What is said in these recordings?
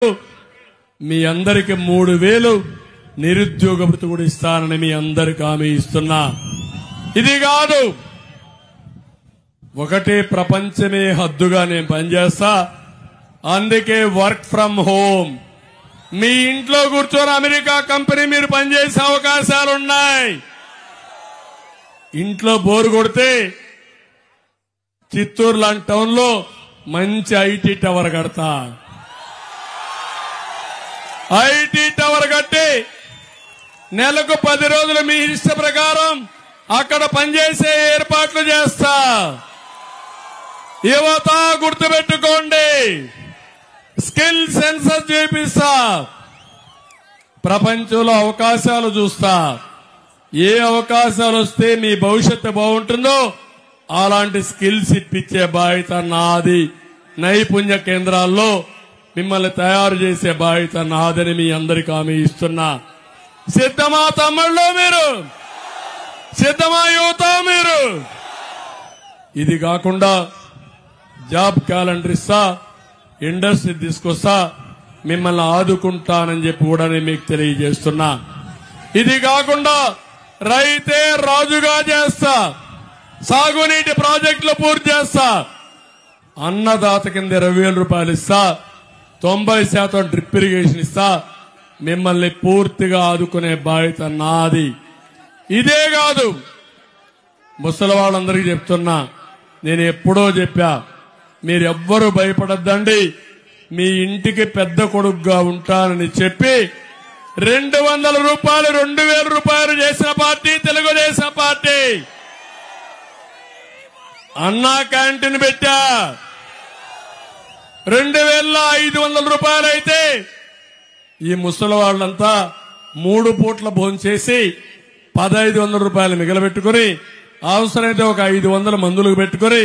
మీ అందరికి 3000 నిరుద్యోగ భృతి కూడా ఇస్తానని మీ అందరికి హామీ ఇస్తున్నా. ఇది కాదు, ఒకటే ప్రపంచమే హద్దుగా నేను పనిచేస్తా. అందుకే వర్క్ ఫ్రం హోమ్, మీ ఇంట్లో కూర్చొని అమెరికా కంపెనీ మీరు పనిచేసే అవకాశాలున్నాయి. ఇంట్లో బోరు కొడితే చిత్తూరు లాంటి టౌన్ లో మంచి ఐటీ టవర్ కడతా. ఐటీ టవర్ కట్టి నెలకు 10 రోజులు మీ ఇష్ట ప్రకారం అక్కడ పనిచేసే ఏర్పాట్లు చేస్తా. యువత గుర్తుపెట్టుకోండి, స్కిల్ సెన్సస్ చేపిస్తా. ప్రపంచంలో అవకాశాలు చూస్తా. ఏ అవకాశాలు వస్తే మీ భవిష్యత్తు బాగుంటుందో అలాంటి స్కిల్స్ ఇప్పించే బాధ్యత నాది. నైపుణ్య కేంద్రాల్లో మిమ్మల్ని తయారు చేసే బాధ్యత నాదని మీ అందరికీ హామీ ఇస్తున్నా. సిద్ధమా తమ్ముళ్ళు మీరు? సిద్ధమా యువత మీరు? ఇది కాకుండా జాబ్ క్యాలెండర్ ఇస్తా, ఇండస్ట్రీ తీసుకొస్తా, మిమ్మల్ని ఆదుకుంటానని చెప్పి కూడా నేను మీకు తెలియజేస్తున్నా. ఇది కాకుండా రైతే రాజుగా చేస్తా, సాగునీటి ప్రాజెక్టులు పూర్తి చేస్తా, అన్నదాత కింద 20,000 రూపాయలు ఇస్తా, 90% డ్రిప్ ఇరిగేషన్ ఇస్తా. మిమ్మల్ని పూర్తిగా ఆదుకునే బాధ్యత నాది. ఇదే కాదు, ముసలి వాళ్ళందరికీ చెప్తున్నా, నేను ఎప్పుడో చెప్పా, మీరెవ్వరూ భయపడద్దండి, మీ ఇంటికి పెద్ద కొడుకుగా ఉంటానని చెప్పి 200 రూపాయలు 2,000 రూపాయలు చేసిన పార్టీ తెలుగుదేశం పార్టీ. అన్నా క్యాంటీన్ పెట్టా, 2,500 రూపాయలు అయితే ఈ ముసలి వాళ్ళంతా 3 పూట్ల భోజనం చేసి 1,500 రూపాయలు మిగలబెట్టుకుని అవసరమైతే ఒక 500 మందులకు పెట్టుకుని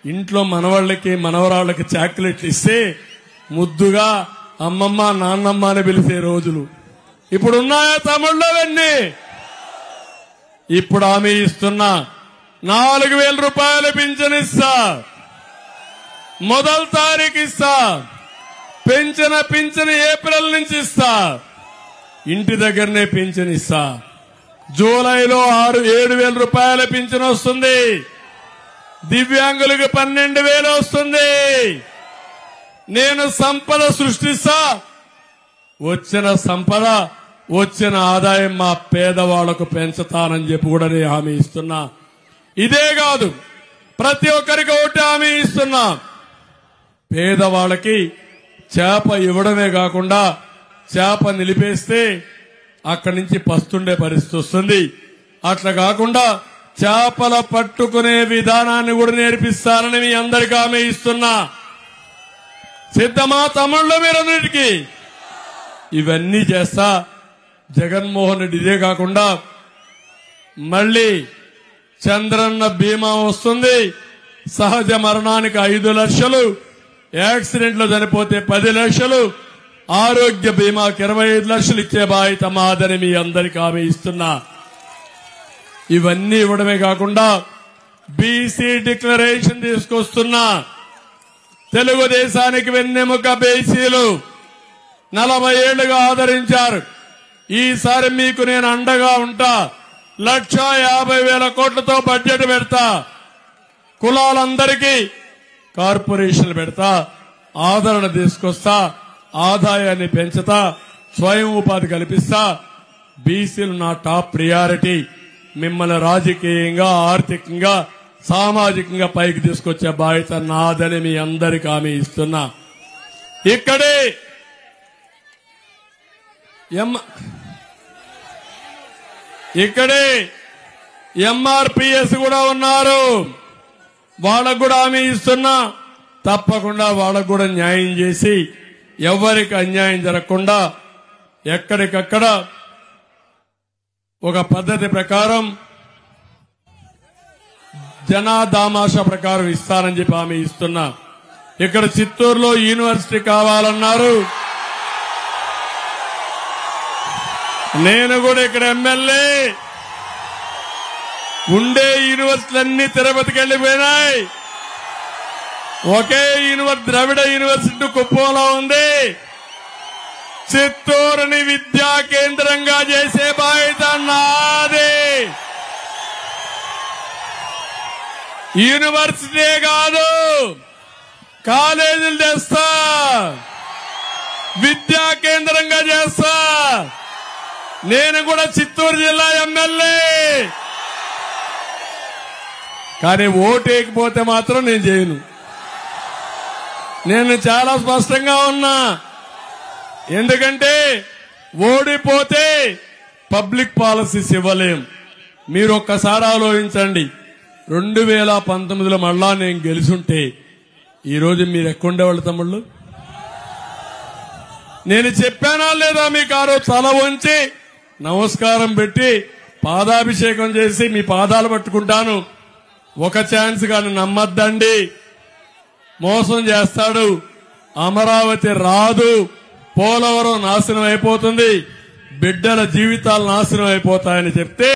ఇంట్లో మనవాళ్ళకి మనవరాళ్ళకి చాక్లెట్లు ఇస్తే ముద్దుగా అమ్మమ్మ నాన్నమ్మ అని పిలిచే రోజులు ఇప్పుడున్నాయా తమ్ముళ్ళు? అవన్నీ ఇప్పుడు హామీ ఇస్తున్నా. 4,000 రూపాయలు పింఛన్ ఇస్తా, మొదటి తారీఖు ఇస్తా. పింఛన్ ఏప్రిల్ నుంచి ఇస్తా, ఇంటి దగ్గరనే పింఛన్ ఇస్తా. జూలైలో 7,000 రూపాయల పింఛన్ వస్తుంది. దివ్యాంగులకు 12,000 వస్తుంది. నేను సంపద సృష్టిస్తా. వచ్చిన సంపద, వచ్చిన ఆదాయం మా పేదవాళ్లకు పెంచుతానని చెప్పి కూడా నేను హామీ ఇస్తున్నా. ఇదే కాదు, ప్రతి ఒక్కరికి ఒకటి హామీ ఇస్తున్నా. పేదవాళ్ళకి చేప ఇవ్వడమే కాకుండా చేప నిలిపేస్తే అక్కడి నుంచి పస్తుండే పరిస్థితి వస్తుంది. అట్లా కాకుండా చేపల పట్టుకునే విధానాన్ని కూడా నేర్పిస్తానని మీ అందరికీ హామీ ఇస్తున్నా. సిద్ధమా తమ్ముళ్ళు మీరందరికీ? ఇవన్నీ చేస్తా. జగన్మోహన్ రెడ్డి ఇదే కాకుండా మళ్లీ చంద్రన్న బీమా వస్తుంది. సహజ మరణానికి 5 లక్షలు, యాక్సిడెంట్ లో చనిపోతే 10 లక్షలు, ఆరోగ్య బీమాకి 25 లక్షలు ఇచ్చే బాధ్యత మాదని మీ అందరికీ హామీ ఇస్తున్నా. ఇవన్నీ ఇవ్వడమే కాకుండా బీసీ డిక్లరేషన్ తీసుకొస్తున్నా. తెలుగుదేశానికి వెన్నెముక బీసీలు 40 ఏళ్లుగా ఆదరించారు. ఈసారి మీకు నేను అండగా ఉంటా. 1,50,000 కోట్లతో బడ్జెట్ పెడతా. కులాలందరికీ కార్పొరేషన్లు పెడతా, ఆదరణ తీసుకొస్తా, ఆదాయాన్ని పెంచుతా, స్వయం ఉపాధి కల్పిస్తా. బీసీలు నా టాప్ ప్రియారిటీ. మిమ్మల్ని రాజకీయంగా, ఆర్థికంగా, సామాజికంగా పైకి తీసుకొచ్చే బాధ్యత నాదని మీ అందరికీ హామీ ఇస్తున్నా. ఇక్కడే ఎంఆర్పీఎస్ కూడా ఉన్నారు. వాళ్ళకు కూడా హామీ ఇస్తున్నా. తప్పకుండా వాళ్ళకు కూడా న్యాయం చేసి ఎవరికి అన్యాయం జరగకుండా ఎక్కడికక్కడ ఒక పద్ధతి ప్రకారం జనాదామాష ప్రకారం ఇస్తానని చెప్పి హామీ ఇస్తున్నా. ఇక్కడ చిత్తూరులో యూనివర్సిటీ కావాలన్నారు. నేను కూడా ఇక్కడ ఎమ్మెల్యే. ఉండే యూనివర్సిటీలన్నీ తిరుపతికి వెళ్లిపోయినాయి. ఒకే ద్రవిడ యూనివర్సిటీ కుప్పంలో ఉంది. చిత్తూరుని విద్యా కేంద్రంగా చేసే బాధ్యత నాదే. యూనివర్సిటీ కాదు, కాలేజీలు తెస్తా, విద్యా కేంద్రంగా చేస్తా. నేను కూడా చిత్తూరు జిల్లా ఎమ్మెల్యే. కానీ ఓటేయకపోతే మాత్రం నేను చేయను. నేను చాలా స్పష్టంగా ఉన్నా. ఎందుకంటే ఓడిపోతే పబ్లిక్ పాలసీస్ ఇవ్వలేం. మీరు ఒక్కసారి ఆలోచించండి. 2019లో మళ్ళా నేను గెలుచుంటే ఈరోజు మీరు ఎక్కడుండేవాళ్ళు తమ్ముళ్ళు? నేను చెప్పానా లేదా మీకు? ఆ రోజు తల వంచి నమస్కారం పెట్టి పాదాభిషేకం చేసి మీ పాదాలు పట్టుకుంటాను. ఒక ఛాన్స్ కానీ నమ్మద్దండి, మోసం చేస్తాడు. అమరావతి రాదు, పోలవరం నాశనం అయిపోతుంది, బిడ్డల జీవితాలు నాశనం అయిపోతాయని చెప్తే